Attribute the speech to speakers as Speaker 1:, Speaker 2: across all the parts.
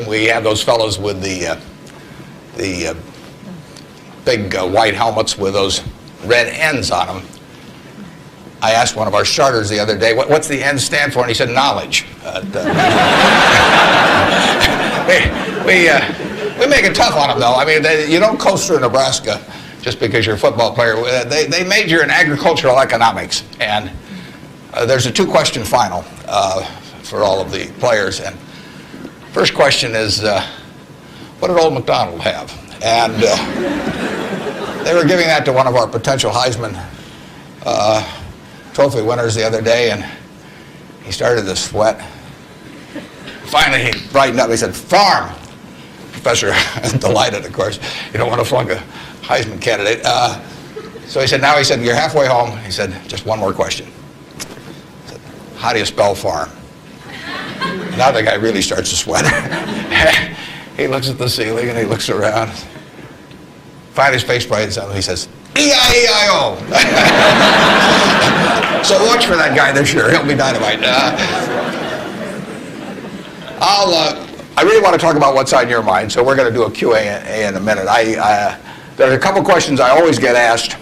Speaker 1: when we have those fellows with the big white helmets with those red N's on them. I asked one of our starters the other day, what's the N stand for? And he said, knowledge. We make it tough on them, though. I mean, you don't coast through Nebraska just because you're a football player. They major in agricultural economics, and there's a two-question final for all of the players. And first question is, what did old MacDonald have? And they were giving that to one of our potential Heisman Trophy winners the other day, and he started to sweat. Finally, he brightened up. He said, farm. Professor, delighted, of course. You don't want to flunk a Heisman candidate. So he said, you're halfway home. He said, just one more question. He said, how do you spell farm? Now the guy really starts to sweat. He looks at the ceiling and he looks around. Finally, his face brightens up and he says, E-I-E-I-O. So watch for that guy this year. He'll be dynamite. I really want to talk about what's on your mind, so we're going to do a Q&A in a minute. There's a couple questions I always get asked.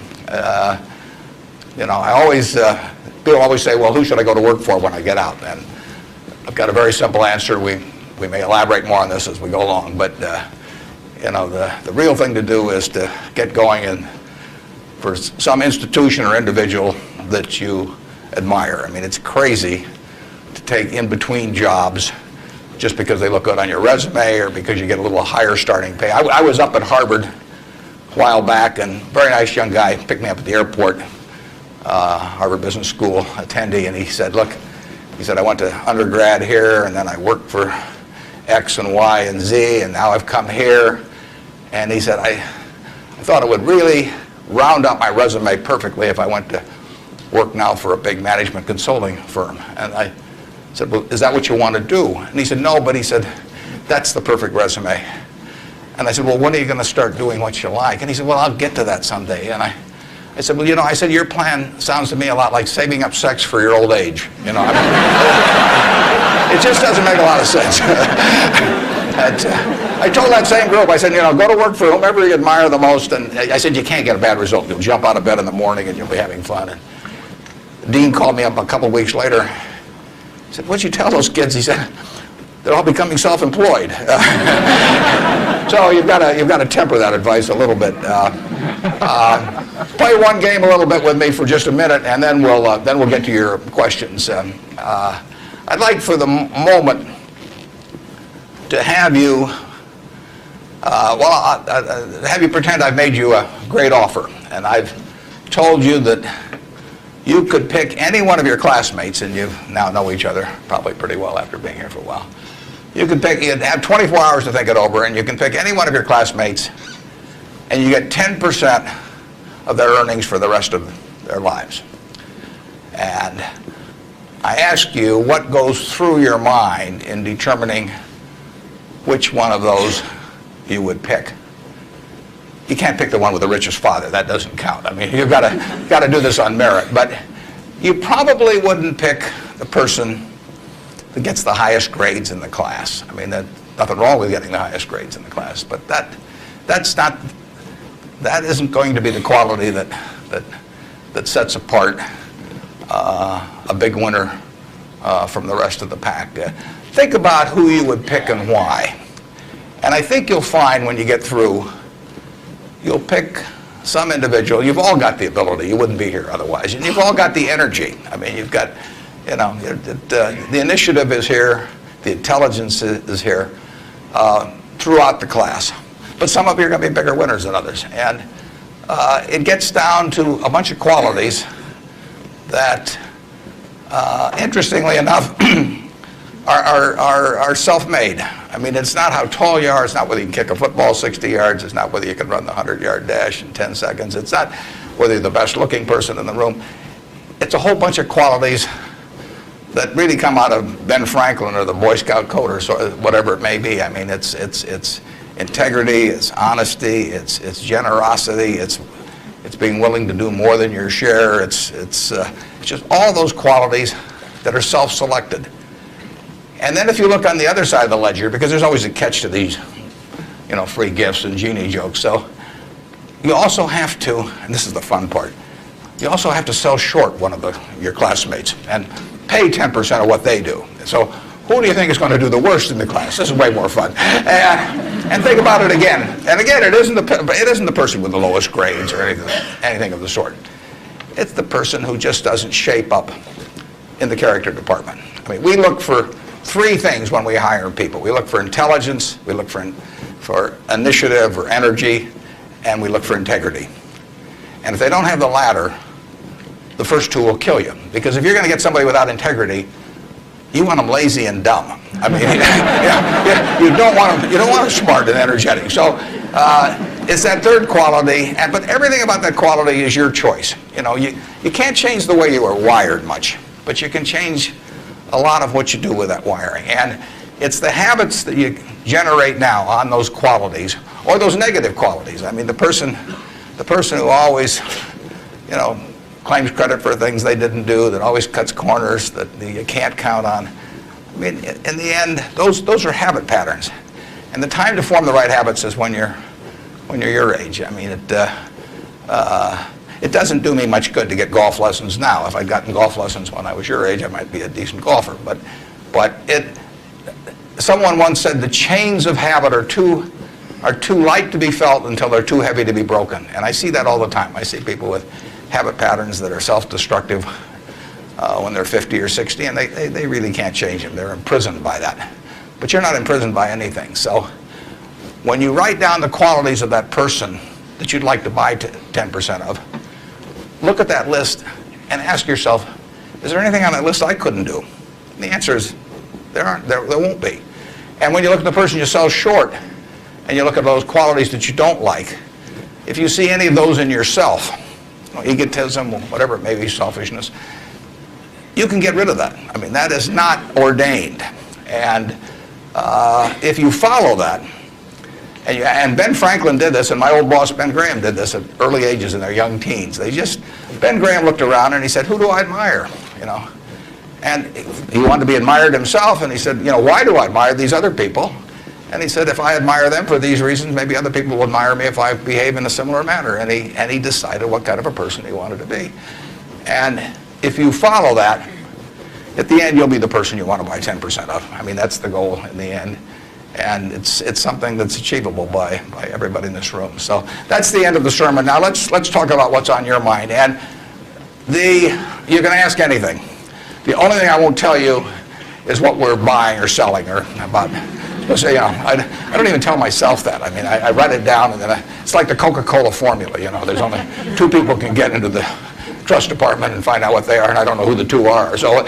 Speaker 1: People always say, well, who should I go to work for when I get out? And I've got a very simple answer. We may elaborate more on this as we go along, but the real thing to do is to get going and for some institution or individual that you admire. I mean, it's crazy to take in-between jobs just because they look good on your resume or because you get a little higher starting pay. I was up at Harvard a while back, and a very nice young guy picked me up at the airport, Harvard Business School attendee, and he said, look, I went to undergrad here, and then I worked for X and Y and Z, and now I've come here. And he said, I thought it would really round up my resume perfectly if I went to work now for a big management consulting firm. And I said, well, is that what you want to do? And he said, no, but he said, that's the perfect resume. And I said, well, when are you going to start doing what you like? And he said, well, I'll get to that someday. And I said, well, your plan sounds to me a lot like saving up sex for your old age. It just doesn't make a lot of sense. I told that same group, I said, go to work for whomever you admire the most. And I said, you can't get a bad result. You'll jump out of bed in the morning and you'll be having fun. And the dean called me up a couple of weeks later. He said, what'd you tell those kids? He said, they're all becoming self-employed. So you've got to temper that advice a little bit. Play one game a little bit with me for just a minute, and then we'll get to your questions. I'd like for the moment to have you, have you pretend I've made you a great offer, and I've told you that you could pick any one of your classmates, and you now know each other probably pretty well after being here for a while. You have 24 hours to think it over, and you can pick any one of your classmates, and you get 10% of their earnings for the rest of their lives. And I ask you what goes through your mind in determining which one of those you would pick. You can't pick the one with the richest father. That doesn't count. I mean, you've got to do this on merit. But you probably wouldn't pick the person that gets the highest grades in the class. I mean, there's nothing wrong with getting the highest grades in the class, but that isn't going to be the quality that sets apart a big winner from the rest of the pack. Think about who you would pick and why. And I think you'll find when you get through, you'll pick some individual. You've all got the ability. You wouldn't be here otherwise. And you've all got the energy. I mean, you've got, the initiative is here. The intelligence is here throughout the class. But some of you are going to be bigger winners than others. And it gets down to a bunch of qualities that, interestingly enough, are self-made. I mean, it's not how tall you are. It's not whether you can kick a football 60 yards. It's not whether you can run the 100-yard dash in 10 seconds. It's not whether you're the best-looking person in the room. It's a whole bunch of qualities that really come out of Ben Franklin or the Boy Scout code or whatever it may be. I mean, it's integrity, it's honesty, it's generosity, it's being willing to do more than your share. It's just all those qualities that are self-selected. And then if you look on the other side of the ledger, because there's always a catch to these, free gifts and genie jokes. So you also have to, and this is the fun part, you also have to sell short one of your classmates and pay 10% of what they do. So who do you think is going to do the worst in the class? This is way more fun. And think about it again. And again, it isn't the person with the lowest grades or anything of the sort. It's the person who just doesn't shape up in the character department. I mean, we look for three things when we hire people. We look for intelligence, we look for initiative or energy, and we look for integrity. And if they don't have the latter, the first two will kill you. Because if you're going to get somebody without integrity, you want them lazy and dumb. I mean, you don't want them smart and energetic. So it's that third quality, but everything about that quality is your choice. You can't change the way you are wired much, but you can change a lot of what you do with that wiring. And it's the habits that you generate now on those qualities, or those negative qualities. I mean, the person who always, claims credit for things they didn't do, that always cuts corners, that you can't count on. I mean, in the end, those are habit patterns. And the time to form the right habits is when you're your age. I mean, it doesn't do me much good to get golf lessons now. If I'd gotten golf lessons when I was your age, I might be a decent golfer. But someone once said the chains of habit are too light to be felt until they're too heavy to be broken. And I see that all the time. I see people with habit patterns that are self-destructive when they're 50 or 60, and they really can't change them. They're imprisoned by that. But you're not imprisoned by anything. So when you write down the qualities of that person that you'd like to buy 10% of, look at that list and ask yourself, is there anything on that list I couldn't do? And the answer is there won't be. And when you look at the person you sell short and you look at those qualities that you don't like, if you see any of those in yourself, egotism, whatever it may be, selfishness, you can get rid of that. I mean, that is not ordained. And if you follow that, and Ben Franklin did this, and my old boss Ben Graham did this at early ages in their young teens. Ben Graham looked around and he said, who do I admire? And he wanted to be admired himself, and he said, why do I admire these other people? And he said, if I admire them for these reasons, maybe other people will admire me if I behave in a similar manner. And he decided what kind of a person he wanted to be. And if you follow that, at the end, you'll be the person you want to buy 10% of. I mean, that's the goal in the end. And it's something that's achievable by everybody in this room. So that's the end of the sermon. Now let's talk about what's on your mind. And you can ask anything. The only thing I won't tell you is what we're buying or selling or about. I don't even tell myself that. I mean, I write it down, and then it's like the Coca-Cola formula. There's only two people can get into the trust department and find out what they are, and I don't know who the two are. So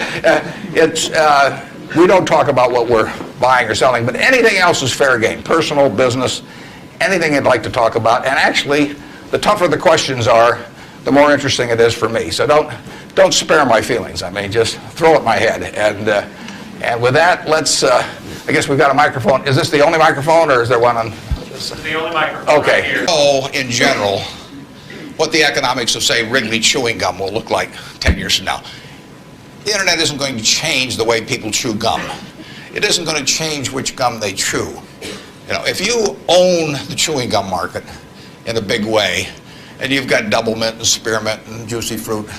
Speaker 1: we don't talk about what we're buying or selling, but anything else is fair game. Personal, business, anything you'd like to talk about. And actually, the tougher the questions are, the more interesting it is for me. So don't spare my feelings. I mean, just throw at my head. And with that, let's. I guess we've got a microphone. Is this the only microphone, or is there one on?
Speaker 2: This is the only microphone.
Speaker 1: Okay.
Speaker 2: Right here.
Speaker 1: Oh, in general, what the economics of, say, Wrigley chewing gum will look like 10 years from now. The internet isn't going to change the way people chew gum. It isn't going to change which gum they chew. If you own the chewing gum market in a big way, and you've got Double Mint and Spearmint and Juicy Fruit,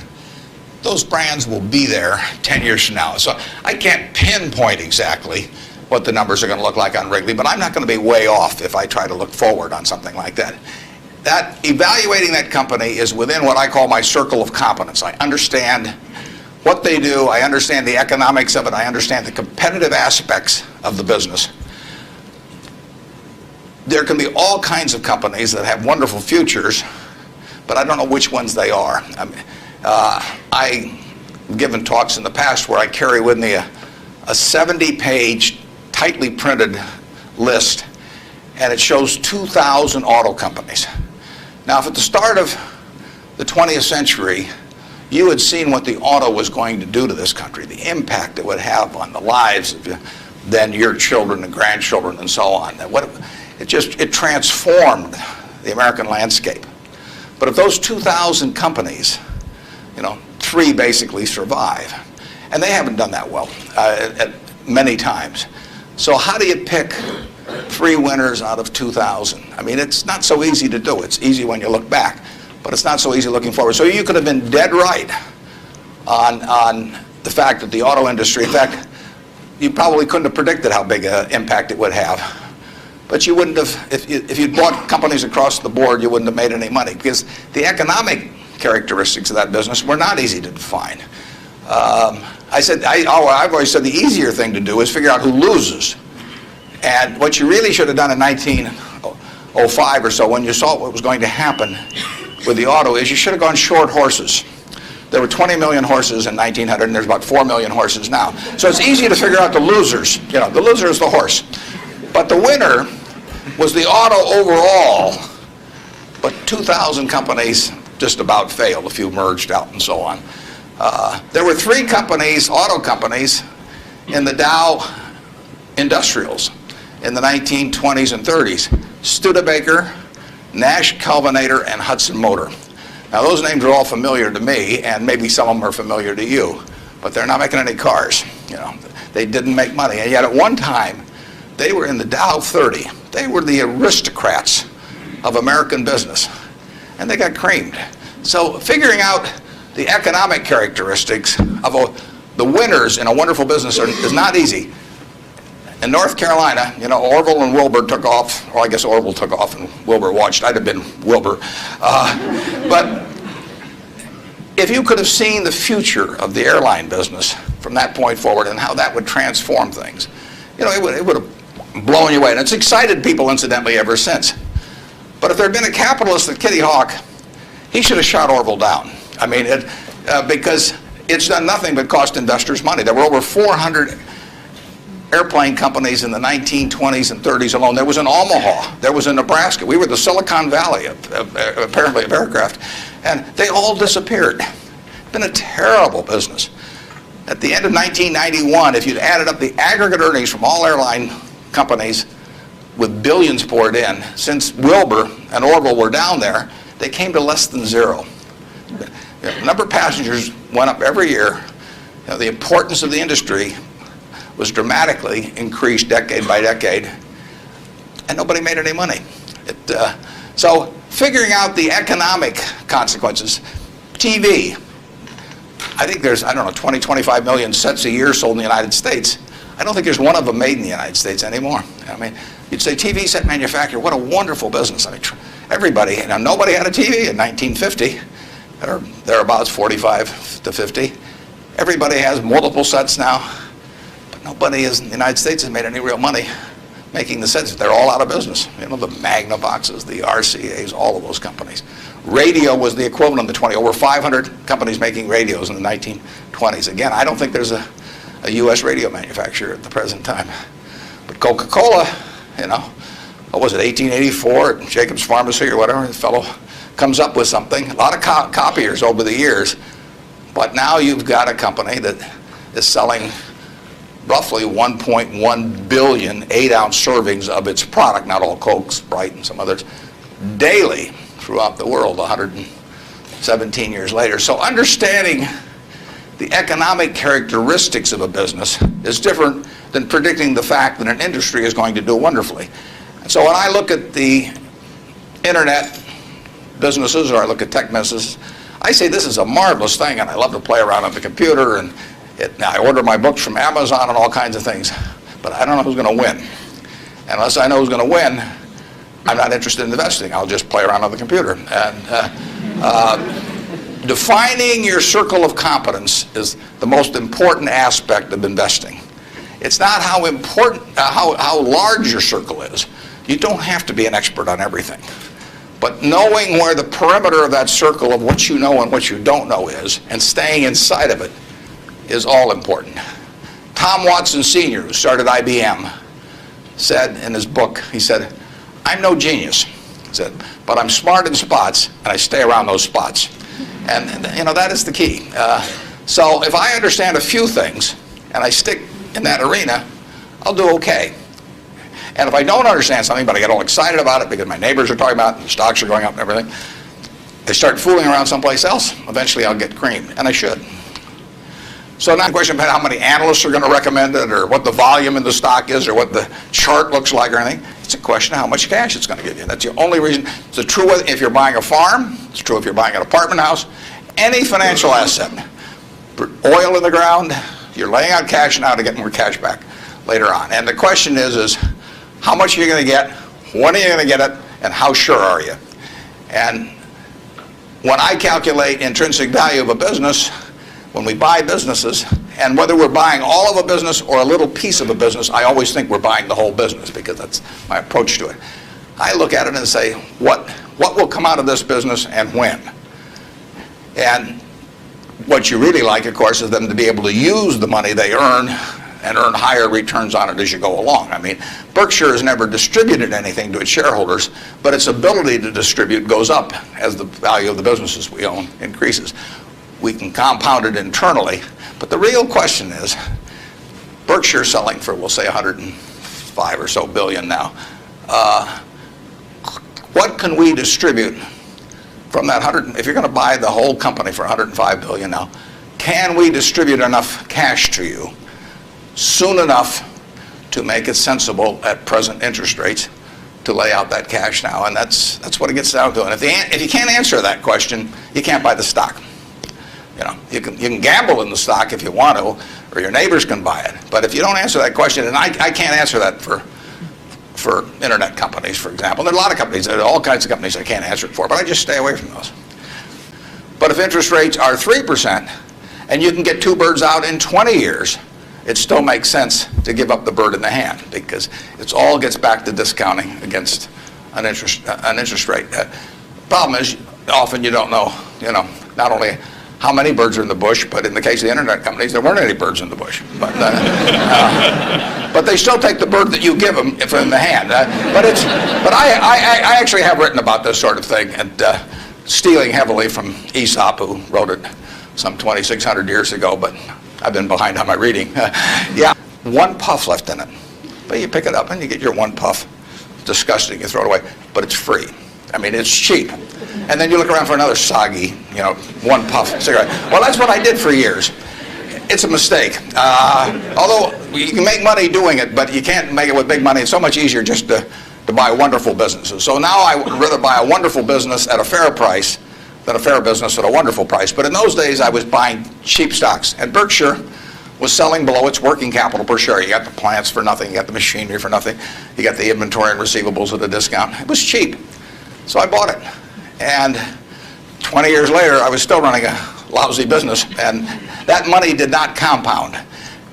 Speaker 1: those brands will be there 10 years from now. So I can't pinpoint exactly what the numbers are going to look like on Wrigley, but I'm not going to be way off if I try to look forward on something like that. Evaluating that company is within what I call my circle of competence. I understand what they do, I understand the economics of it, I understand the competitive aspects of the business. There can be all kinds of companies that have wonderful futures, but I don't know which ones they are. I've given talks in the past where I carry with me a 70-page, tightly printed list, and it shows 2,000 auto companies. Now, if at the start of the 20th century, you had seen what the auto was going to do to this country, the impact it would have on the lives of then your children and grandchildren and so on. It transformed the American landscape. But of those 2,000 companies, 3 basically survive. And they haven't done that well. many times. So how do you pick 3 winners out of 2,000? I mean, it's not so easy to do. It's easy when you look back, but it's not so easy looking forward. So you could have been dead right on the fact that the auto industry, in fact, you probably couldn't have predicted how big an impact it would have. But you wouldn't have, if you'd bought companies across the board, you wouldn't have made any money, because the economic characteristics of that business were not easy to define. I've always said the easier thing to do is figure out who loses. And what you really should have done in 1905 or so, when you saw what was going to happen with the auto, is you should have gone short horses. There were 20 million horses in 1900, and there's about 4 million horses now. So it's easy to figure out the losers. You know, the loser is the horse. But the winner was the auto overall. But 2,000 companies just about failed. A few merged out and so on. There were 3 companies, auto companies, in the Dow Industrials in the 1920s and 30s. Studebaker, Nash Kelvinator, and Hudson Motor. Now those names are all familiar to me, and maybe some of them are familiar to you, but they're not making any cars. You know, they didn't make money, and yet at one time they were in the Dow 30. They were the aristocrats of American business, and they got creamed. So figuring out the economic characteristics of the winners in a wonderful business is not easy. In North Carolina, you know, Orville and Wilbur took off, or I guess Orville took off and Wilbur watched. I'd have been Wilbur. But if you could have seen the future of the airline business from that point forward and how that would transform things, you know, it would have blown you away. And it's excited people, incidentally, ever since. But if there had been a capitalist at Kitty Hawk, he should have shot Orville down. I mean, because it's done nothing but cost investors money. There were over 400 airplane companies in the 1920s and 30s alone. There was in Omaha. There was in Nebraska. We were the Silicon Valley, apparently, of aircraft. And they all disappeared. It's been a terrible business. At the end of 1991, if you'd added up the aggregate earnings from all airline companies with billions poured in, since Wilbur and Orville were down there, they came to less than 0. The number of passengers went up every year. You know, the importance of the industry was dramatically increased decade by decade, and nobody made any money. So figuring out the economic consequences, TV, I think there's, 20, 25 million sets a year sold in the United States. I don't think there's one of them made in the United States anymore. I mean, you'd say TV set manufacturer, what a wonderful business. I mean, everybody, nobody had a TV in 1950, or thereabouts, 45 to 50. Everybody has multiple sets now. Nobody in the United States has made any real money making the sets. They're all out of business. You know, the Magnavoxes, the RCAs, all of those companies. Radio was the equivalent of the 20. Over 500 companies making radios in the 1920s. Again, I don't think there's a U.S. radio manufacturer at the present time. But Coca-Cola, what was it, 1884 at Jacob's Pharmacy or whatever, the fellow comes up with something. A lot of copiers over the years. But now you've got a company that is selling roughly 1.1 billion 8-ounce servings of its product, not all Coke, Sprite, and some others, daily throughout the world 117 years later. So understanding the economic characteristics of a business is different than predicting the fact that an industry is going to do wonderfully. And so when I look at the internet businesses, or I look at tech businesses, I say this is a marvelous thing, and I love to play around on the computer, and I order my books from Amazon and all kinds of things, but I don't know who's going to win. And unless I know who's going to win, I'm not interested in investing. I'll just play around on the computer. And defining your circle of competence is the most important aspect of investing. It's not how important, how large your circle is. You don't have to be an expert on everything. But knowing where the perimeter of that circle of what you know and what you don't know is, and staying inside of it, is all important. Tom Watson Sr., who started IBM, said in his book, he said, I'm no genius, he said, but I'm smart in spots, and I stay around those spots. And that is the key. So if I understand a few things, and I stick in that arena, I'll do okay. And if I don't understand something, but I get all excited about it because my neighbors are talking about it, and the stocks are going up and everything, I start fooling around someplace else, eventually I'll get creamed, and I should. So not a question about how many analysts are going to recommend it or what the volume in the stock is or what the chart looks like or anything. It's a question of how much cash it's going to give you. That's the only reason. It's true if you're buying a farm. It's true if you're buying an apartment house. Any financial asset. Oil in the ground, you're laying out cash now to get more cash back later on. And the question is how much are you going to get, when are you going to get it, and how sure are you? And when I calculate intrinsic value of a business, when we buy businesses, and whether we're buying all of a business or a little piece of a business, I always think we're buying the whole business because that's my approach to it. I look at it and say, what will come out of this business and when? And what you really like, of course, is them to be able to use the money they earn and earn higher returns on it as you go along. I mean, Berkshire has never distributed anything to its shareholders, but its ability to distribute goes up as the value of the businesses we own increases. We can compound it internally, but the real question is, Berkshire selling for, we'll say, 105 or so billion now. What can we distribute from that 100? If you're going to buy the whole company for 105 billion now, can we distribute enough cash to you soon enough to make it sensible at present interest rates to lay out that cash now? And that's what it gets down to. And if you can't answer that question, you can't buy the stock. You know, you can gamble in the stock if you want to, or your neighbors can buy it. But if you don't answer that question, and I can't answer that for internet companies, for example. There are a lot of companies, there are all kinds of companies I can't answer it for, but I just stay away from those. But if interest rates are 3%, and you can get two birds out in 20 years, it still makes sense to give up the bird in the hand, because it all gets back to discounting against an interest rate. Problem is, often you don't know, not only how many birds are in the bush, but in the case of the internet companies, there weren't any birds in the bush. But they still take the bird that you give them if in the hand. But I actually have written about this sort of thing, and stealing heavily from Aesop, who wrote it some 2,600 years ago, but I've been behind on my reading. Yeah, one puff left in it. But you pick it up and you get your one puff. It's disgusting, you throw it away, but it's free. I mean, it's cheap. And then you look around for another soggy, one puff cigarette. Well, that's what I did for years. It's a mistake. Although you can make money doing it, but you can't make it with big money. It's so much easier just to buy wonderful businesses. So now I would rather buy a wonderful business at a fair price than a fair business at a wonderful price. But in those days, I was buying cheap stocks. And Berkshire was selling below its working capital per share. You got the plants for nothing. You got the machinery for nothing. You got the inventory and receivables at a discount. It was cheap. So I bought it. And 20 years later, I was still running a lousy business, and that money did not compound.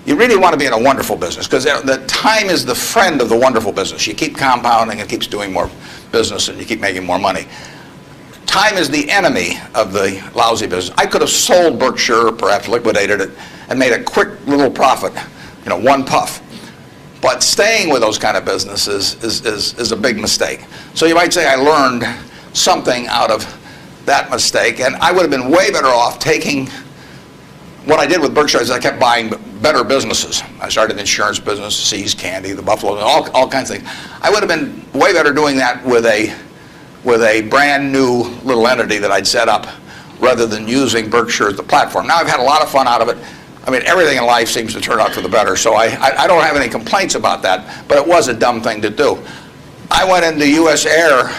Speaker 1: You really want to be in a wonderful business, because the time is the friend of the wonderful business. You keep compounding, it keeps doing more business, and you keep making more money. Time is the enemy of the lousy business. I could have sold Berkshire, perhaps liquidated it, and made a quick little profit, one puff. But staying with those kind of businesses is a big mistake. So you might say I learned something out of that mistake, and I would have been way better off taking what I did with Berkshire is I kept buying better businesses. I started an insurance business, See's Candy, the Buffalo, all kinds of things. I would have been way better doing that with a brand new little entity that I'd set up rather than using Berkshire as the platform. Now I've had a lot of fun out of it. I mean, everything in life seems to turn out for the better, so I don't have any complaints about that, but it was a dumb thing to do. I went into U.S. Air.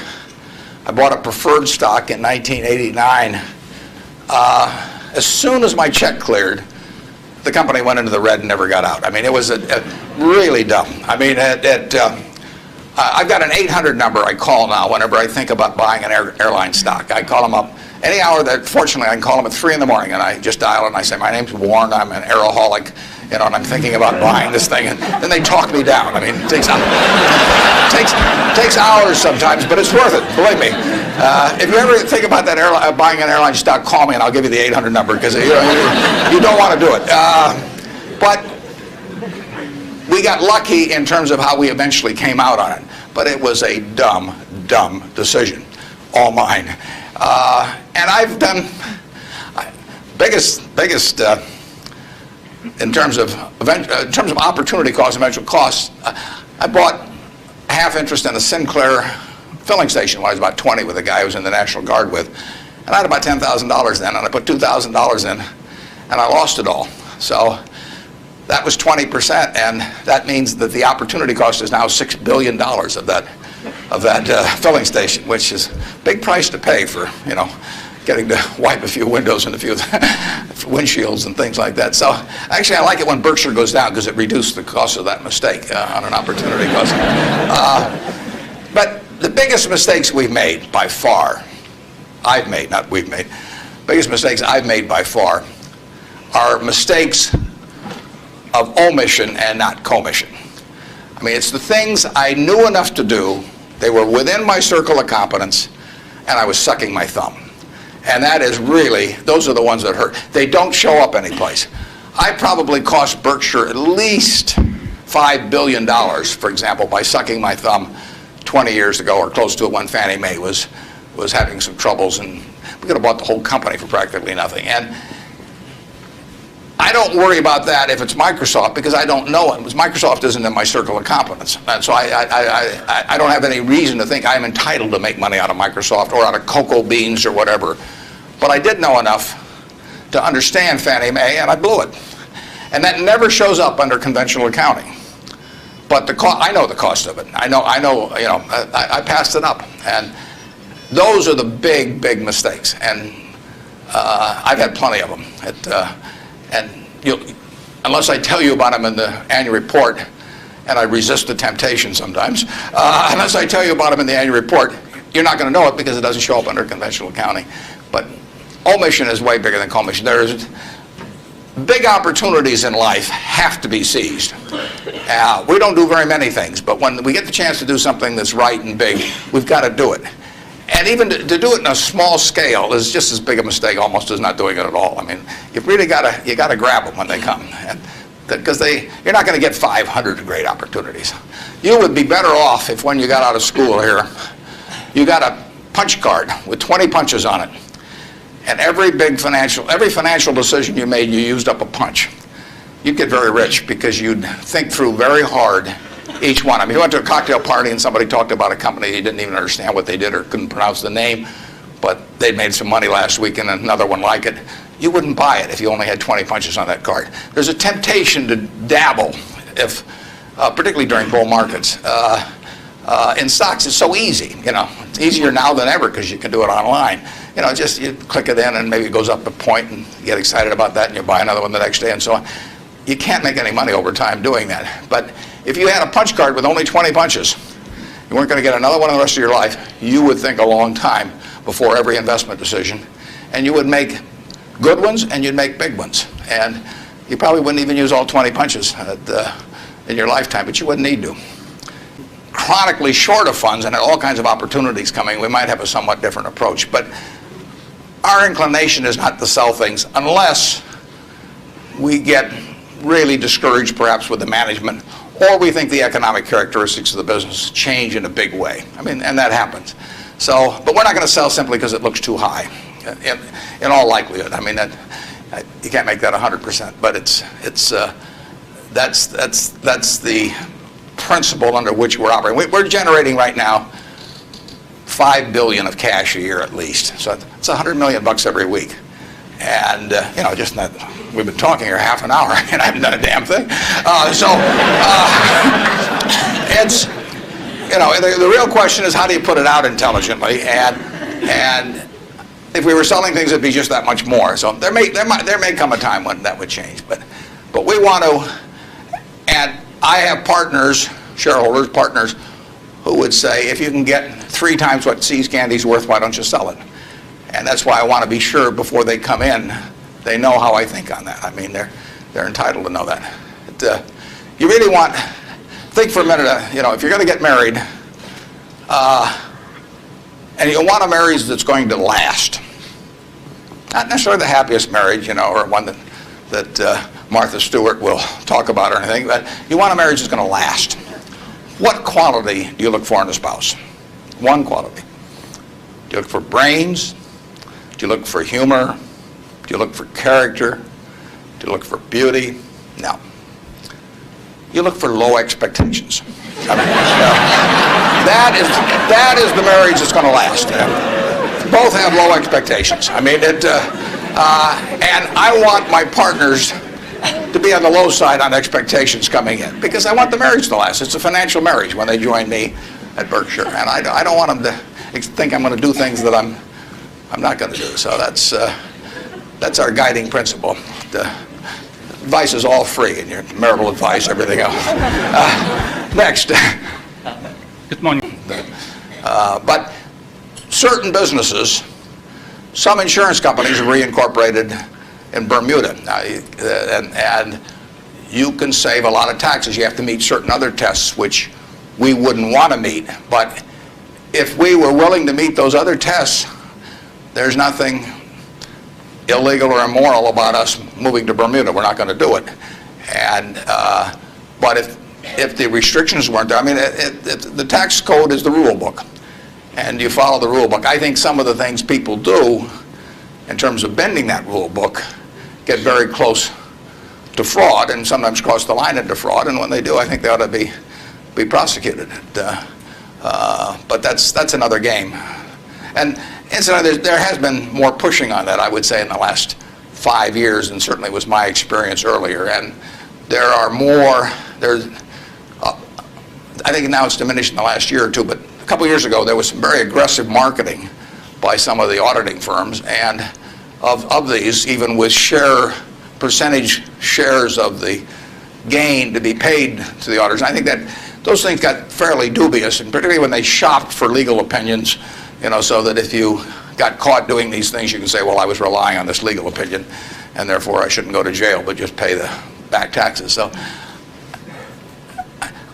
Speaker 1: I bought a preferred stock in 1989. As soon as my check cleared, the company went into the red and never got out. I mean, it was really dumb. I mean, I've got an 800 number I call now whenever I think about buying an airline stock. I call them up any hour that, fortunately, I can call them at 3 in the morning, and I just dial and I say, my name's Warren, I'm an aeroholic, and I'm thinking about buying this thing, and then they talk me down. I mean, it takes hours sometimes, but it's worth it, believe me. If you ever think about that buying an airline stock, call me and I'll give you the 800 number, because you don't want to do it. But we got lucky in terms of how we eventually came out on it, but it was a dumb decision, all mine. And I've done biggest in terms of opportunity cost, eventual costs. I bought half interest in a Sinclair filling station when I was about 20 with a guy I was in the National Guard with, and I had about $10,000 then, and I put $2,000 in, and I lost it all. So that was 20%, and that means that the opportunity cost is now $6 billion of that filling station, which is a big price to pay for, getting to wipe a few windows and a few windshields and things like that. So actually I like it when Berkshire goes down because it reduced the cost of that mistake on an opportunity cost. But the biggest mistakes we've made by far, biggest mistakes I've made by far are mistakes of omission and not commission. I mean, it's the things I knew enough to do, they were within my circle of competence, and I was sucking my thumb. And that is really, those are the ones that hurt. They don't show up anyplace. I probably cost Berkshire at least $5 billion, for example, by sucking my thumb 20 years ago or close to it when Fannie Mae was having some troubles, and we could have bought the whole company for practically nothing. And I don't worry about that if it's Microsoft because I don't know it. Because Microsoft isn't in my circle of competence. And so I don't have any reason to think I'm entitled to make money out of Microsoft or out of cocoa beans or whatever. But I did know enough to understand Fannie Mae, and I blew it. And that never shows up under conventional accounting. But I know the cost of it. I passed it up. And those are the big, big mistakes. And I've had plenty of them. Unless I tell you about them in the annual report, and I resist the temptation sometimes, unless I tell you about them in the annual report, you're not going to know it because it doesn't show up under conventional accounting. But omission is way bigger than commission. There's big opportunities in life have to be seized. We don't do very many things, but when we get the chance to do something that's right and big, we've got to do it. And even to do it in a small scale is just as big a mistake almost as not doing it at all. I mean, you've really got to grab them when they come, because you're not going to get 500 great opportunities. You would be better off if when you got out of school here, you got a punch card with 20 punches on it, and every financial decision you made, you used up a punch. You'd get very rich because you'd think through very hard each one. I mean, you went to a cocktail party and somebody talked about a company you didn't even understand what they did or couldn't pronounce the name, but they'd made some money last week and another one like it. You wouldn't buy it if you only had 20 punches on that card. There's a temptation to dabble, particularly during bull markets. In stocks, it's so easy. It's easier now than ever because you can do it online. Just you click it in and maybe it goes up a point and you get excited about that and you buy another one the next day and so on. You can't make any money over time doing that. But if you had a punch card with only 20 punches, you weren't going to get another one the rest of your life, you would think a long time before every investment decision. And you would make good ones and you'd make big ones. And you probably wouldn't even use all 20 punches in your lifetime, but you wouldn't need to. Chronically short of funds and had all kinds of opportunities coming, we might have a somewhat different approach. But our inclination is not to sell things unless we get really discouraged perhaps with the management, or we think the economic characteristics of the business change in a big way. I mean, and that happens. So, but we're not going to sell simply because it looks too high, in all likelihood. I mean, you can't make that 100%, but that's the principle under which we're operating. We're generating right now $5 billion of cash a year at least. So it's $100 million every week. And, just not, we've been talking here half an hour and I haven't done a damn thing. It's, the real question is how do you put it out intelligently? And if we were selling things, it'd be just that much more. So there may come a time when that would change. But we want to, and I have shareholders, partners, who would say, if you can get 3 times what See's Candy's worth, why don't you sell it? And that's why I want to be sure before they come in, they know how I think on that. I mean, they're entitled to know that. You really think for a minute, if you're going to get married, and you want a marriage that's going to last, not necessarily the happiest marriage, or one that Martha Stewart will talk about or anything, but you want a marriage that's going to last. What quality do you look for in a spouse? One quality. Do you look for brains? Do you look for humor? Do you look for character? Do you look for beauty? No. You look for low expectations. I mean, that is the marriage that's going to last. Both have low expectations. I mean, and I want my partners to be on the low side on expectations coming in, because I want the marriage to last. It's a financial marriage when they join me at Berkshire, and I don't want them to think I'm going to do things that I'm not going to do. So that's our guiding principle. The advice is all free, and your marital advice, everything else. Next.
Speaker 3: Good morning.
Speaker 1: But certain businesses, some insurance companies are reincorporated in Bermuda, and you can save a lot of taxes. You have to meet certain other tests which we wouldn't want to meet. But if we were willing to meet those other tests, there's nothing illegal or immoral about us moving to Bermuda. We're not going to do it. And but if the restrictions weren't there, I mean, the tax code is the rule book, and you follow the rule book. I think some of the things people do in terms of bending that rule book get very close to fraud, and sometimes cross the line into fraud. And when they do, I think they ought to be prosecuted. But that's another game. And incidentally, there has been more pushing on that, I would say, in the last 5 years, and certainly was my experience earlier. And there are more. I think now it's diminished in the last year or two, but a couple years ago there was some very aggressive marketing by some of the auditing firms, and of these, even with percentage shares of the gain to be paid to the auditors. And I think that those things got fairly dubious, and particularly when they shopped for legal opinions, so that if you got caught doing these things, you can say, well, I was relying on this legal opinion, and therefore I shouldn't go to jail, but just pay the back taxes. So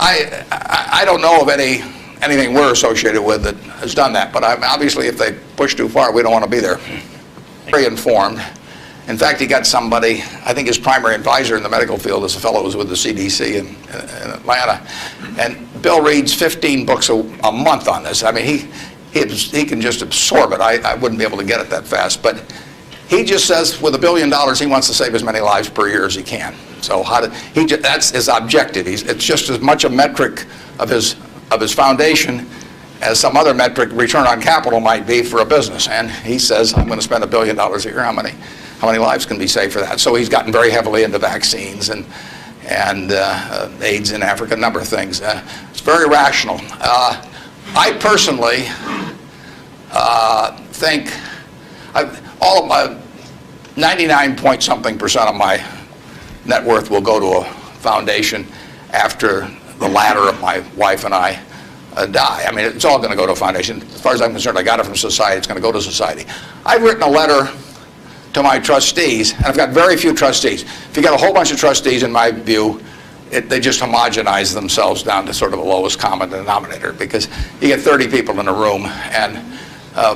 Speaker 1: I don't know of anything we're associated with that has done that, but obviously if they push too far, we don't want to be there. Very informed. In fact, he got somebody, I think his primary advisor in the medical field is a fellow who was with the CDC in Atlanta, and Bill reads 15 books a month on this. I mean, he can just absorb it. I wouldn't be able to get it that fast, but he just says with $1 billion he wants to save as many lives per year as he can. So that's his objective. It's just as much a metric of his foundation as some other metric, return on capital, might be for a business. And he says, I'm going to spend $1 billion a year. How many lives can be saved for that? So he's gotten very heavily into vaccines and AIDS in Africa, a number of things. It's very rational. I personally think all of my 99-point-something% of my net worth will go to a foundation after the latter of my wife and I die. I mean, it's all going to go to a foundation. As far as I'm concerned, I got it from society. It's going to go to society. I've written a letter to my trustees, and I've got very few trustees. If you got a whole bunch of trustees, in my view, they just homogenize themselves down to sort of a lowest common denominator, because you get 30 people in a room, and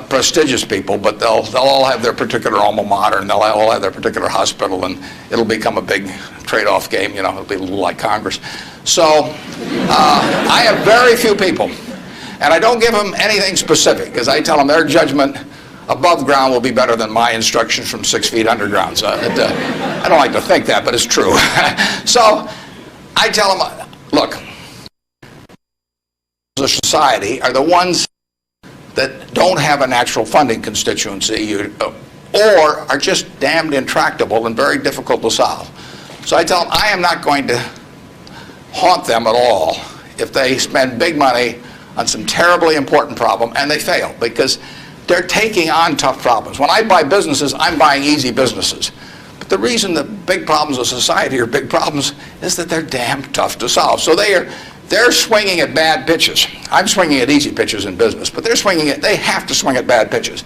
Speaker 1: prestigious people, but they'll all have their particular alma mater, and they'll all have their particular hospital, and it'll become a big trade-off game. It'll be a little like Congress. So I have very few people, and I don't give them anything specific, because I tell them their judgment above ground will be better than my instructions from 6 feet underground. So I don't like to think that, but it's true. So I tell them, look, the society are the ones that don't have a natural funding constituency or are just damned intractable and very difficult to solve. So I tell them I am not going to haunt them at all if they spend big money on some terribly important problem and they fail, because they're taking on tough problems. When I buy businesses, I'm buying easy businesses. But the reason that big problems of society are big problems is that they're damn tough to solve. So they're swinging at bad pitches. I'm swinging at easy pitches in business, but they have to swing at bad pitches.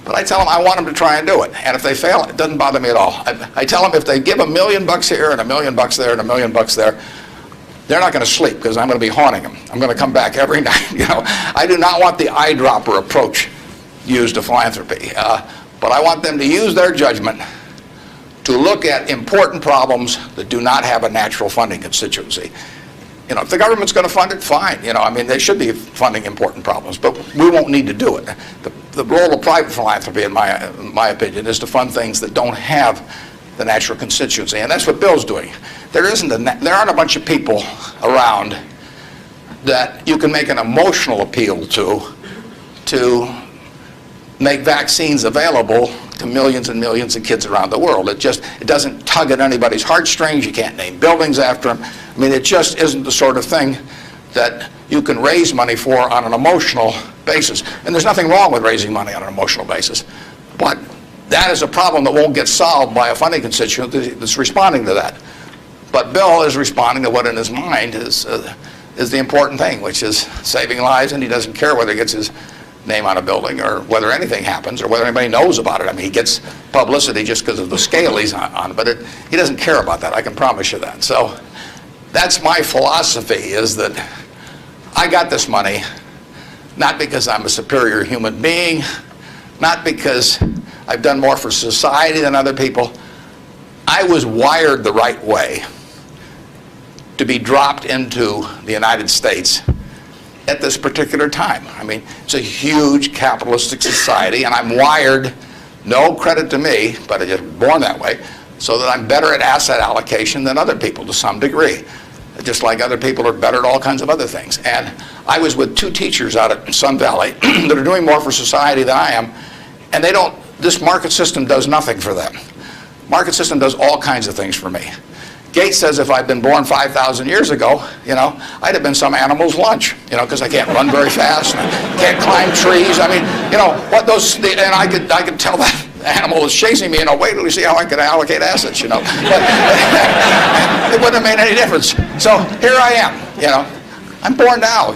Speaker 1: But I tell them I want them to try and do it. And if they fail, it doesn't bother me at all. I tell them if they give $1 million here and $1 million there and $1 million there, they're not going to sleep, because I'm going to be haunting them. I'm going to come back every night. I do not want the eyedropper approach used to philanthropy. But I want them to use their judgment to look at important problems that do not have a natural funding constituency. If the government's going to fund it, fine. They should be funding important problems, but we won't need to do it. The role of private philanthropy, in my opinion, is to fund things that don't have the natural constituency, and that's what Bill's doing. There aren't a bunch of people around that you can make an emotional appeal to make vaccines available to millions and millions of kids around the world. It doesn't tug at anybody's heartstrings. You can't name buildings after them. I mean, it just isn't the sort of thing that you can raise money for on an emotional basis. And there's nothing wrong with raising money on an emotional basis. But that is a problem that won't get solved by a funding constituent that's responding to that. But Bill is responding to what in his mind is the important thing, which is saving lives, and he doesn't care whether he gets his name on a building or whether anything happens or whether anybody knows about it. I mean, he gets publicity just because of the scale he's on, but he doesn't care about that. I can promise you that. So that's my philosophy, is that I got this money not because I'm a superior human being, not because I've done more for society than other people. I was wired the right way to be dropped into the United States at this particular time. I mean, it's a huge capitalistic society, and I'm wired, no credit to me, but I just born that way, so that I'm better at asset allocation than other people to some degree. Just like other people are better at all kinds of other things. And I was with two teachers out at Sun Valley that are doing more for society than I am, and this market system does nothing for them. Market system does all kinds of things for me. Gates says if I'd been born 5,000 years ago, I'd have been some animal's lunch, because I can't run very fast, and I can't climb trees. I mean, and I could tell that animal was chasing me, wait till you see how I could allocate assets, But it wouldn't have made any difference. So here I am, I'm born now,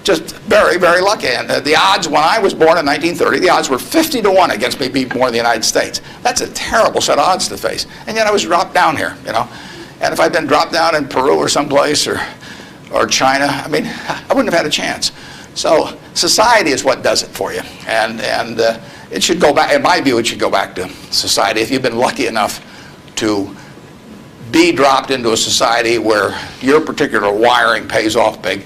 Speaker 1: just very, very lucky. And the odds when I was born in 1930, the odds were 50 to 1 against me being born in the United States. That's a terrible set of odds to face. And yet I was dropped down here, And if I'd been dropped down in Peru or someplace or China, I mean, I wouldn't have had a chance. So society is what does it for you. And it should go back, in my view, it should go back to society. If you've been lucky enough to be dropped into a society where your particular wiring pays off big,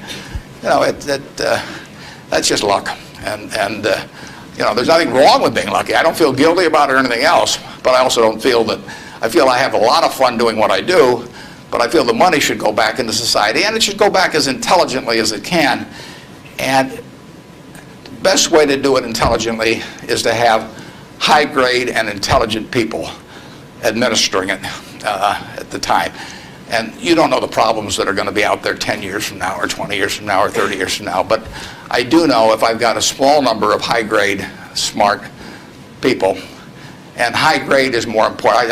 Speaker 1: that's just luck. And there's nothing wrong with being lucky. I don't feel guilty about it or anything else, but I also don't feel that, I feel I have a lot of fun doing what I do, but I feel the money should go back into society, and it should go back as intelligently as it can. And the best way to do it intelligently is to have high-grade and intelligent people administering it at the time. And you don't know the problems that are going to be out there 10 years from now or 20 years from now or 30 years from now. But I do know if I've got a small number of high-grade, smart people, and high-grade is more important.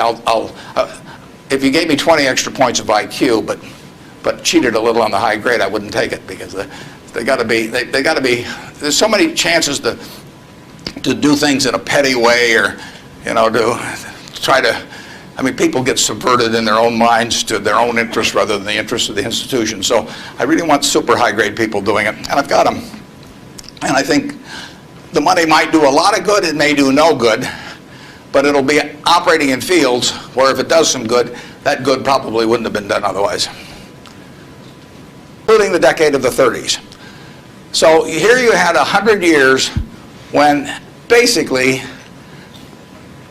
Speaker 1: If you gave me 20 extra points of IQ, but cheated a little on the high grade, I wouldn't take it, because they got to be. There's so many chances to do things in a petty way, or to try to. I mean, people get subverted in their own minds to their own interests rather than the interests of the institution. So I really want super high-grade people doing it, and I've got them. And I think the money might do a lot of good, it may do no good, but it'll be operating in fields where if it does some good, that good probably wouldn't have been done otherwise. Including the decade of the 30s. So here you had 100 years when basically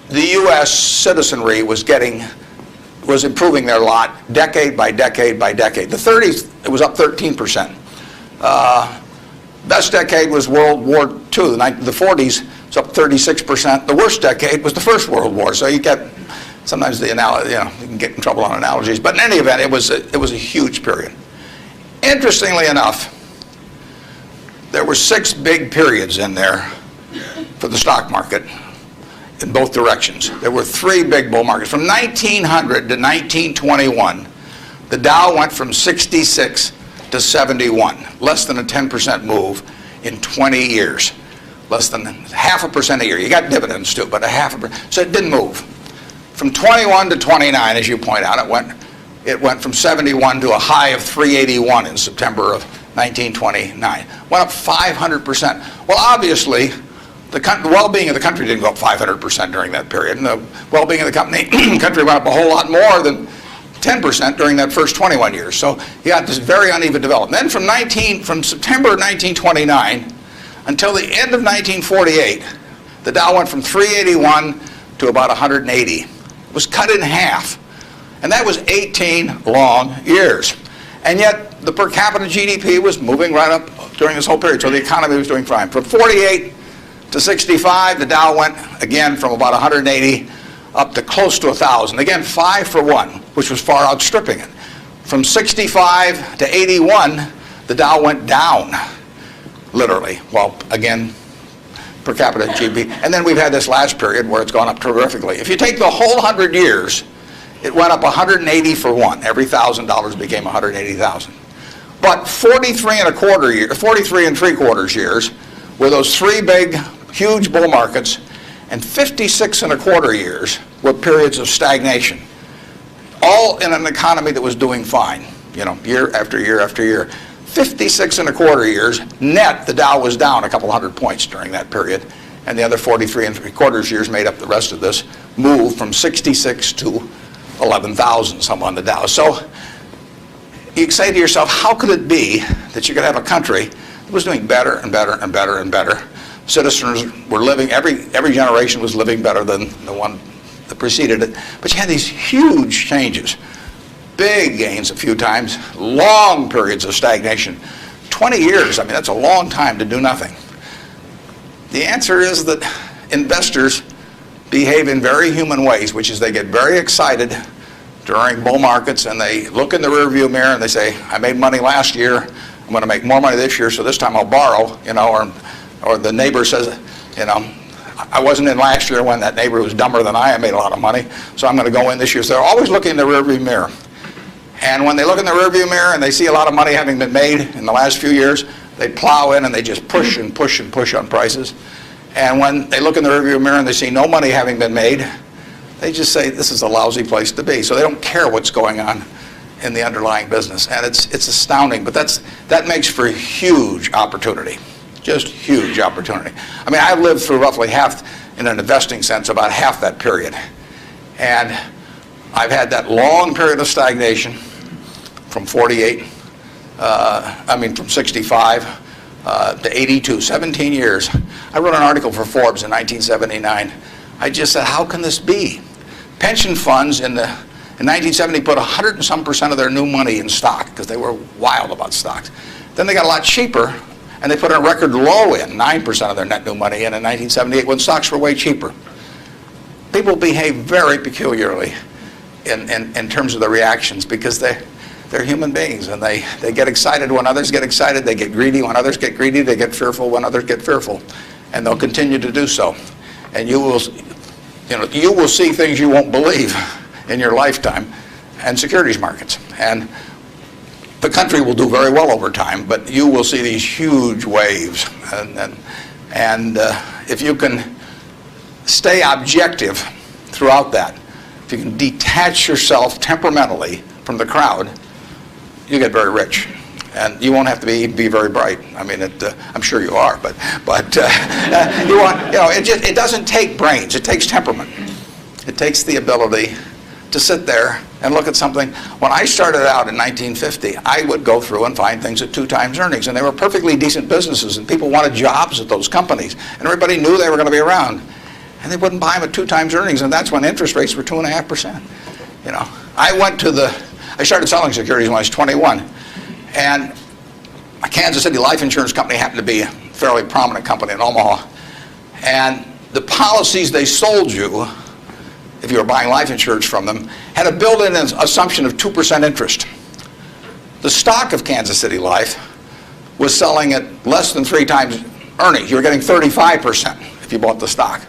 Speaker 1: the U.S. citizenry was improving their lot decade by decade by decade. The 30s, it was up 13%. Best decade was World War II. The 40s, it's up 36%. The worst decade was the First World War. So you get sometimes the analogy, you can get in trouble on analogies. But in any event, it was a huge period. Interestingly enough, there were 6 big periods in there for the stock market in both directions. There were 3 big bull markets. From 1900 to 1921, the Dow went from 66 to 71, less than a 10% move in 20 years, less than 0.5% a year. You got dividends too, but 0.5%. So it didn't move. From 21 to 29, as you point out, it went from 71 to a high of 381 in September of 1929. Went up 500%. Well, obviously, the well-being of the country didn't go up 500% during that period, and the well-being of the country went up a whole lot more than 10% during that first 21 years. So you got this very uneven development. Then from September 1929 until the end of 1948, the Dow went from 381 to about 180. It was cut in half, and that was 18 long years. And yet the per capita GDP was moving right up during this whole period, so the economy was doing fine. From 48 to 65, the Dow went again from about 180 up to close to 1,000. Again, 5 for 1, which was far outstripping it. From 65 to 81, the Dow went down, literally. Well, again, per capita GDP. And then we've had this last period where it's gone up terrifically. If you take the whole 100 years, it went up 180 for 1. Every $1,000 became 180,000. But 43 and 3/4 years were those 3 big, huge bull markets, and 56 and 1/4 years were periods of stagnation, all in an economy that was doing fine, year after year after year. 56 and 1/4 years, net, the Dow was down a couple hundred points during that period, and the other 43 and 3/4 years made up the rest of this move from 66 to 11,000 some on the Dow. So you say to yourself, how could it be that you could have a country that was doing better and better and better and better? Citizens were living, every generation was living better than the one that preceded it. But you had these huge changes, big gains a few times, long periods of stagnation. 20 years, I mean, that's a long time to do nothing. The answer is that investors behave in very human ways, which is they get very excited during bull markets and they look in the rearview mirror and they say, I made money last year, I'm going to make more money this year, so this time I'll borrow, or the neighbor says, I wasn't in last year when that neighbor was dumber than I made a lot of money, so I'm going to go in this year. So they're always looking in the rearview mirror. And when they look in the rearview mirror and they see a lot of money having been made in the last few years, they plow in and they just push and push and push on prices. And when they look in the rearview mirror and they see no money having been made, they just say, this is a lousy place to be. So they don't care what's going on in the underlying business. And it's astounding, but that makes for huge opportunity, just huge opportunity. I mean, I've lived through roughly half, in an investing sense, about half that period. And I've had that long period of stagnation from from 65 to 82, 17 years. I wrote an article for Forbes in 1979. I just said, how can this be? Pension funds in 1970 put 100 and some % of their new money in stock because they were wild about stocks. Then they got a lot cheaper and they put a record low in, 9% of their net new money in 1978 when stocks were way cheaper. People behave very peculiarly in terms of the reactions because they're human beings and they get excited when others get excited, they get greedy when others get greedy, they get fearful when others get fearful, and they'll continue to do so. And you will see things you won't believe in your lifetime and securities markets. And the country will do very well over time, but you will see these huge waves. And if you can stay objective throughout that, if you can detach yourself temperamentally from the crowd, you get very rich. And you won't have to be very bright. I mean, I'm sure you are, but it doesn't take brains. It takes temperament. It takes the ability to sit there and look at something. When I started out in 1950, I would go through and find things at 2 times earnings, and they were perfectly decent businesses, and people wanted jobs at those companies, and everybody knew they were going to be around, and they wouldn't buy them at 2 times earnings, and that's when interest rates were 2.5%. I started selling securities when I was 21. And a Kansas City life insurance company happened to be a fairly prominent company in Omaha. And the policies they sold you, if you were buying life insurance from them, had a built-in assumption of 2% interest. The stock of Kansas City Life was selling at less than 3 times earnings. You were getting 35% if you bought the stock.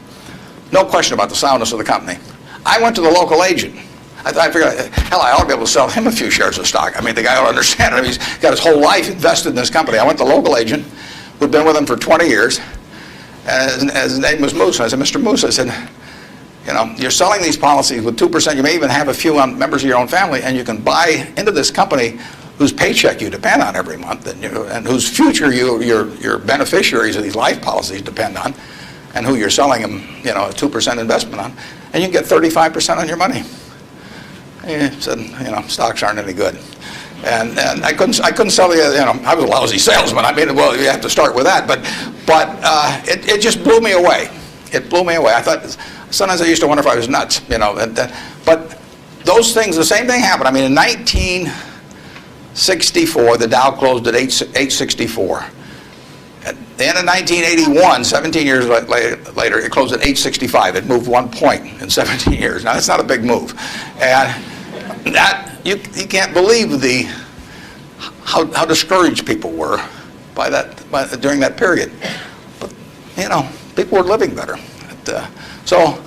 Speaker 1: No question about the soundness of the company. I went to the local agent. I figured, hell, I ought to be able to sell him a few shares of stock. I mean, the guy ought to understand it. He's got his whole life invested in this company. I went to the local agent who'd been with him for 20 years, and his name was Moose. And I said, Mr. Moose, I said, you're selling these policies with 2%. You may even have a few members of your own family, and you can buy into this company whose paycheck you depend on every month, and whose future your beneficiaries of these life policies depend on, and who you're selling them, a 2% investment on, and you can get 35% on your money. He said, stocks aren't any good, and I couldn't sell the, I was a lousy salesman. I mean, well, you have to start with that, but it just blew me away. It blew me away. I thought sometimes I used to wonder if I was nuts, but those things, the same thing happened. I mean, in 1964, the Dow closed at 864. the end of 1981, 17 years later, it closed at 865. It moved 1 point in 17 years. Now, that's not a big move. And that, you can't believe how discouraged people were during that period. But, people were living better. So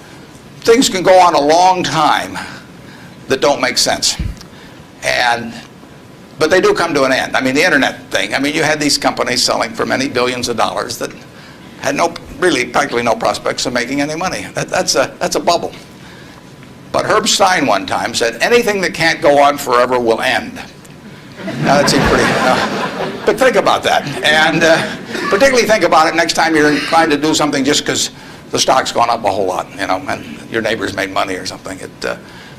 Speaker 1: things can go on a long time that don't make sense. But they do come to an end. I mean, the internet thing. I mean, you had these companies selling for many billions of dollars that had practically no prospects of making any money. That's a bubble. But Herb Stein one time said, anything that can't go on forever will end. Now, that seems pretty... but think about that. And particularly think about it next time you're inclined to do something just because the stock's gone up a whole lot, and your neighbors made money or something.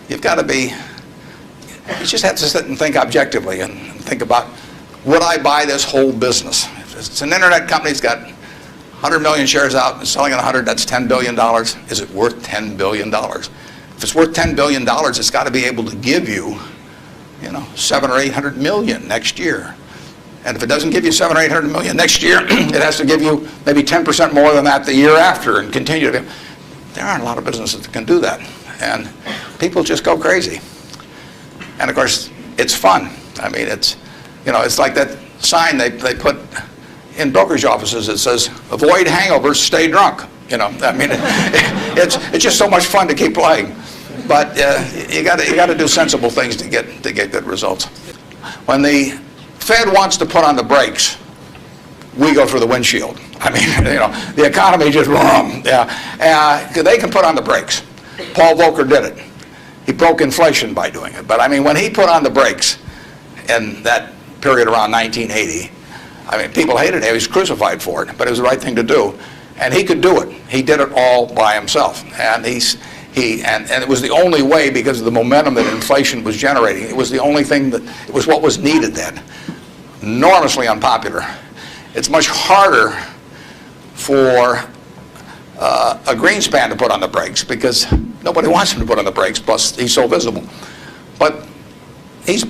Speaker 1: You've got to be... You just have to sit and think objectively and think about, would I buy this whole business? If it's an internet company that's got 100 million shares out and selling at 100, that's $10 billion. Is it worth $10 billion? If it's worth $10 billion, it's got to be able to give you, 700 or 800 million next year. And if it doesn't give you 700 or 800 million next year, it has to give you maybe 10% more than that the year after and continue to. There aren't a lot of businesses that can do that. And people just go crazy. And of course, it's fun. I mean, it's like that sign they put in brokerage offices that says, avoid hangovers, stay drunk. I mean, it's just so much fun to keep playing. But you got to do sensible things to get good results. When the Fed wants to put on the brakes, we go through the windshield. I mean, the economy just they can put on the brakes. Paul Volcker did it. He broke inflation by doing it. But I mean, when he put on the brakes in that period around 1980, I mean, people hated him. He was crucified for it, but it was the right thing to do. And he could do it. He did it all by himself. And it was the only way because of the momentum that inflation was generating. It was the only thing it was what was needed then. Enormously unpopular. It's much harder for a Greenspan to put on the brakes because nobody wants him to put on the brakes, plus he's so visible. But he's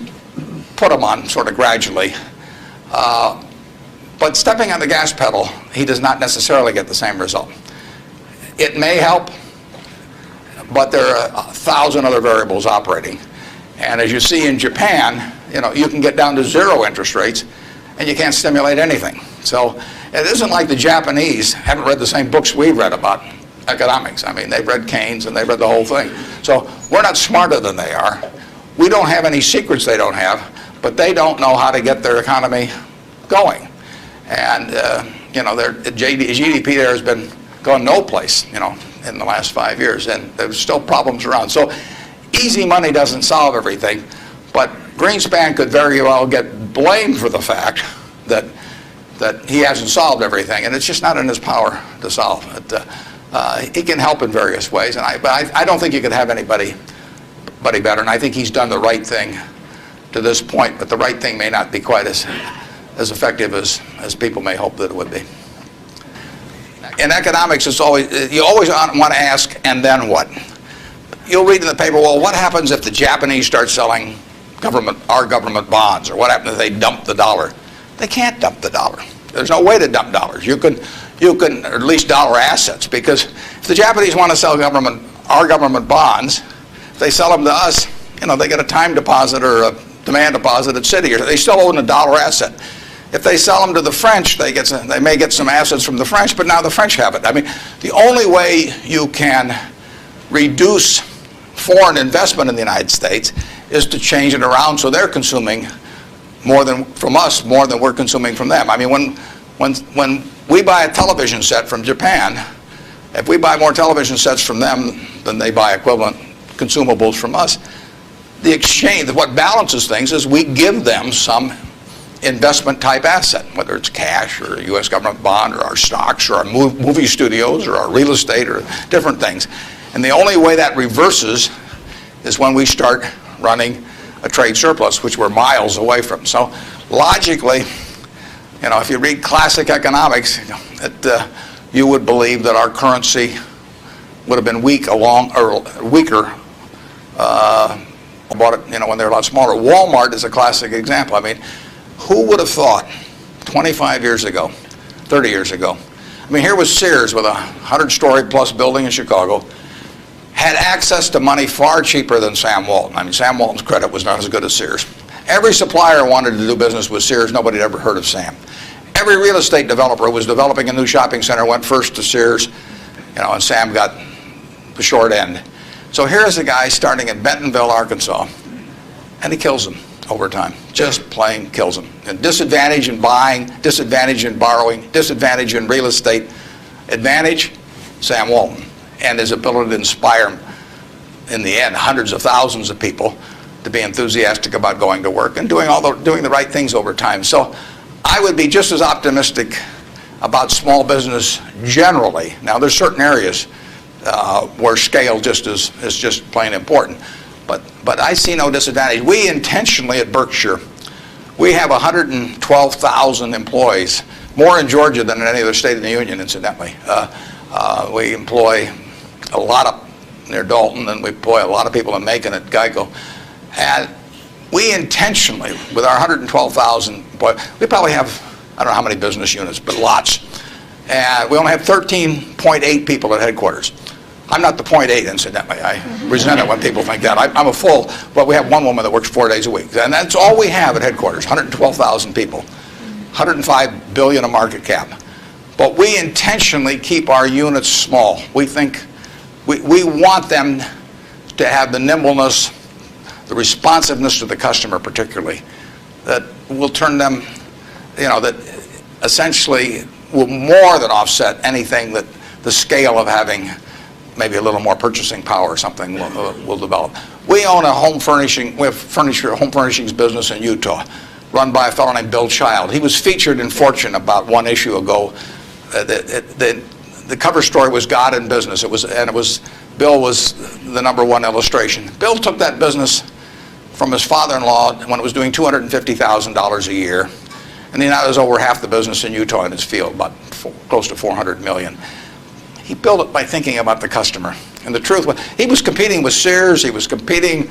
Speaker 1: put them on sort of gradually. But stepping on the gas pedal, he does not necessarily get the same result. It may help, but there are 1,000 other variables operating. And as you see in Japan, you can get down to 0 interest rates and you can't stimulate anything. So it isn't like the Japanese haven't read the same books we've read about economics. I mean, they've read Keynes and they've read the whole thing. So we're not smarter than they are. We don't have any secrets they don't have, but they don't know how to get their economy going. And, their GDP there has been going no place, in the last 5 years, and there's still problems around. So easy money doesn't solve everything, but Greenspan could very well get blamed for the fact that he hasn't solved everything, and it's just not in his power to solve it. He can help in various ways, but I don't think you could have anybody better, and I think he's done the right thing to this point, but the right thing may not be quite as effective as people may hope that it would be. In economics, you always want to ask, and then what? You'll read in the paper, well, what happens if the Japanese start selling our government bonds, or what happens if they dump the dollar? They can't dump the dollar. There's no way to dump dollars. You can, or at least dollar assets, because if the Japanese want to sell our government bonds, if they sell them to us, they get a time deposit or a demand deposit at Citi, or they still own a dollar asset. If they sell them to the French, they may get some assets from the French, but now the French have it. I mean, the only way you can reduce foreign investment in the United States is to change it around so they're consuming more than we're consuming from them. I mean, when we buy a television set from Japan, if we buy more television sets from them than they buy equivalent consumables from us, the exchange, what balances things is we give them some investment type asset, whether it's cash or a U.S. government bond or our stocks or our movie studios or our real estate or different things. And the only way that reverses is when we start running a trade surplus, which we're miles away from. So logically, if you read classic economics, you would believe that our currency would have been weaker when they're a lot smaller. Walmart is a classic example. I mean, who would have thought 25 years ago 30 years ago. I mean, here was Sears with a 100-story plus building in Chicago, had access to money far cheaper than Sam Walton. I mean, Sam Walton's credit was not as good as Sears. Every supplier wanted to do business with Sears. Nobody had ever heard of Sam. Every real estate developer who was developing a new shopping center went first to Sears, and Sam got the short end. So here's a guy starting in Bentonville, Arkansas, and he kills them over time. Just plain kills them. And disadvantage in buying, disadvantage in borrowing, disadvantage in real estate, advantage, Sam Walton, and his ability to inspire, in the end, hundreds of thousands of people to be enthusiastic about going to work and doing the right things over time. So I would be just as optimistic about small business generally. Now, there's certain areas where scale is just plain important. But I see no disadvantage. We intentionally at Berkshire, we have 112,000 employees, more in Georgia than in any other state in the union, incidentally. We employ a lot up near Dalton, and we employ a lot of people in Macon at GEICO. And we intentionally, with our 112,000 employees, we probably have, I don't know how many business units, but lots. And we only have 13.8 people at headquarters. I'm not the 0.8, incidentally. I resent it when people think that. I'm a full, but we have one woman that works 4 days a week. And that's all we have at headquarters, 112,000 people, 105 billion a market cap. But we intentionally keep our units small. We think, we want them to have the nimbleness, the responsiveness to the customer particularly, that will turn them, that essentially will more than offset anything that the scale of having maybe a little more purchasing power or something will develop. We own a home furnishings business in Utah, run by a fellow named Bill Child. He was featured in Fortune about one issue ago. The cover story was God in Business. Bill was the #1 illustration. Bill took that business from his father-in-law when it was doing $250,000 a year, and he now has over half the business in Utah in his field, about close to $400 million. He built it by thinking about the customer. And the truth was, he was competing with Sears. He was competing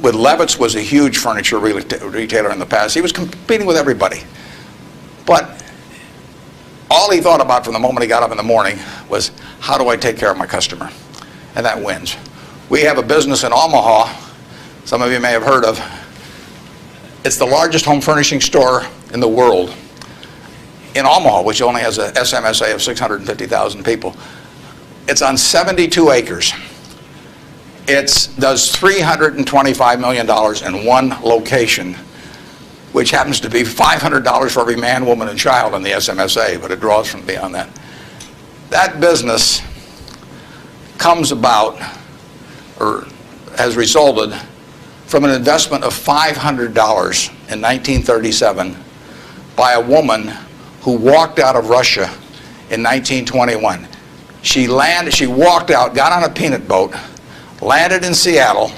Speaker 1: with Levitt's, was a huge furniture retailer in the past. He was competing with everybody. But all he thought about from the moment he got up in the morning was, how do I take care of my customer? And that wins. We have a business in Omaha, some of you may have heard of. It's the largest home furnishing store in the world. In Omaha, which only has a SMSA of 650,000 people. It's on 72 acres. It does $325 million in one location, which happens to be $500 for every man, woman, and child in the SMSA, but it draws from beyond that. That business comes about, or has resulted, from an investment of $500 in 1937 by a woman who walked out of Russia in 1921. She walked out, got on a peanut boat, landed in Seattle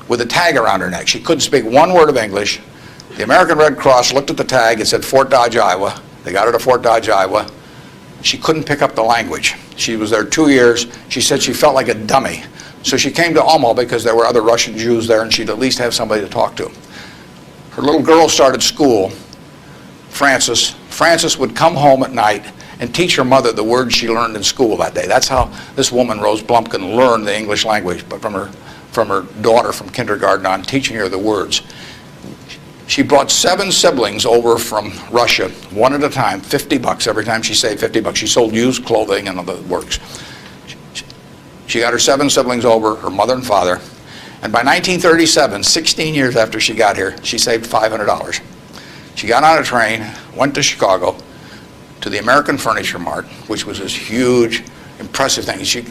Speaker 1: with a tag around her neck. She couldn't speak one word of English. The American Red Cross looked at the tag. It said Fort Dodge, Iowa. They got her to Fort Dodge, Iowa. She couldn't pick up the language. She was there 2 years. She said she felt like a dummy. So she came to Omaha because there were other Russian Jews there, and she'd at least have somebody to talk to. Her little girl started school, Frances. Frances would come home at night and teach her mother the words she learned in school that day. That's how this woman, Rose Blumpkin, learned the English language, but from her daughter from kindergarten on, teaching her the words. She brought 7 siblings over from Russia, one at a time, $50 every time she saved $50. She sold used clothing and other works. She got her 7 siblings over, her mother and father, and by 1937, 16 years after she got here, she saved $500. She got on a train, went to Chicago, to the American Furniture Mart, which was this huge, impressive thing. She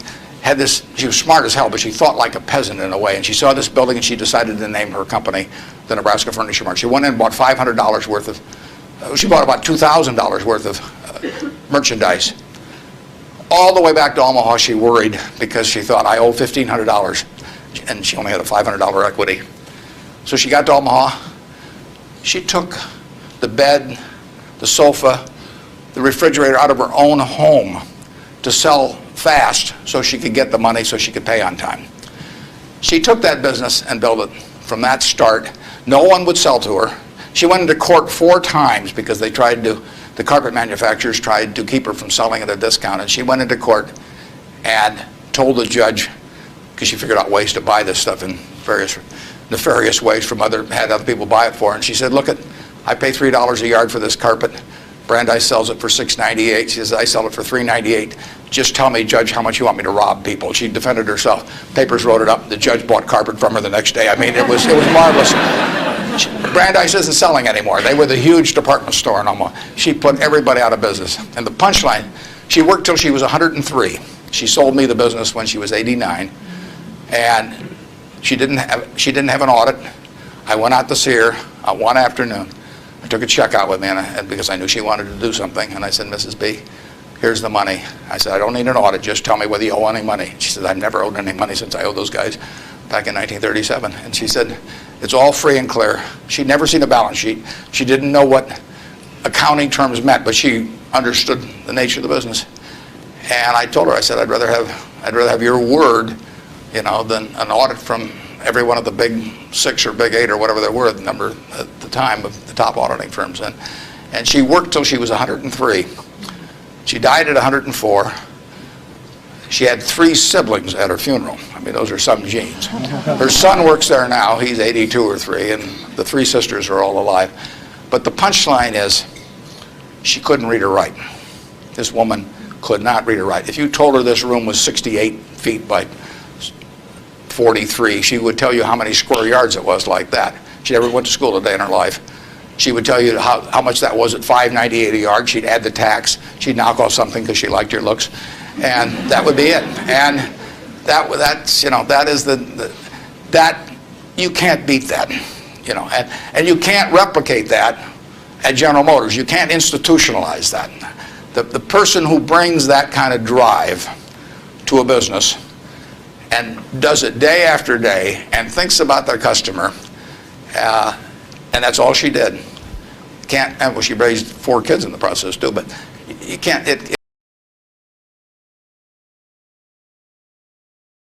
Speaker 1: was smart as hell, but she thought like a peasant in a way, and she saw this building and she decided to name her company the Nebraska Furniture Mart. She went in and bought $500 worth of, she bought about $2,000 worth of merchandise. All the way back to Omaha, she worried because she thought, I owe $1,500, and she only had a $500 equity. So she got to Omaha. She took the bed, the sofa, the refrigerator out of her own home to sell fast so she could get the money so she could pay on time. She took that business and built it from that start. No one would sell to her. She went into court 4 times because they tried to the carpet manufacturers tried to keep her from selling at a discount, and she went into court and told the judge, because she figured out ways to buy this stuff in various nefarious ways from had other people buy it for her. And she said, look, I pay $3 a yard for this carpet. Brandeis sells it for $6.98. She says, I sell it for $3.98. Just tell me, Judge, how much you want me to rob people. She defended herself. Papers wrote it up. The judge bought carpet from her the next day. I mean, it was marvelous. Brandeis isn't selling anymore. They were the huge department store in Omaha. She put everybody out of business. And the punchline, she worked till she was 103. She sold me the business when she was 89. And she didn't have an audit. I went out to see her one afternoon. I took a check out with me and because I knew she wanted to do something. And I said, Mrs. B, here's the money. I said, I don't need an audit. Just tell me whether you owe any money. She said, I've never owed any money since I owed those guys back in 1937. And she said, it's all free and clear. She'd never seen a balance sheet. She didn't know what accounting terms meant, but she understood the nature of the business. And I told her, I said, I'd rather have your word, than an audit from every one of the big 6 or big 8 or whatever there were, the number at the time of the top auditing firms. And she worked till she was 103. She died at 104. She had 3 siblings at her funeral. I mean, those are some genes. Her son works there now. He's 82 or 3, and the 3 sisters are all alive. But the punchline is, she couldn't read or write. This woman could not read or write. If you told her this room was 68 feet by 43, she would tell you how many square yards it was like that. She never went to school a day in her life. She would tell you how much that was at $5.98 a yard. She'd add the tax. She'd knock off something because she liked your looks, and that would be it. And that is that you can't beat that, and you can't replicate that at General Motors. You can't institutionalize that. The person who brings that kind of drive to a business and does it day after day and thinks about their customer, and that's all she did. Well, she raised 4 kids in the process too, but you can't.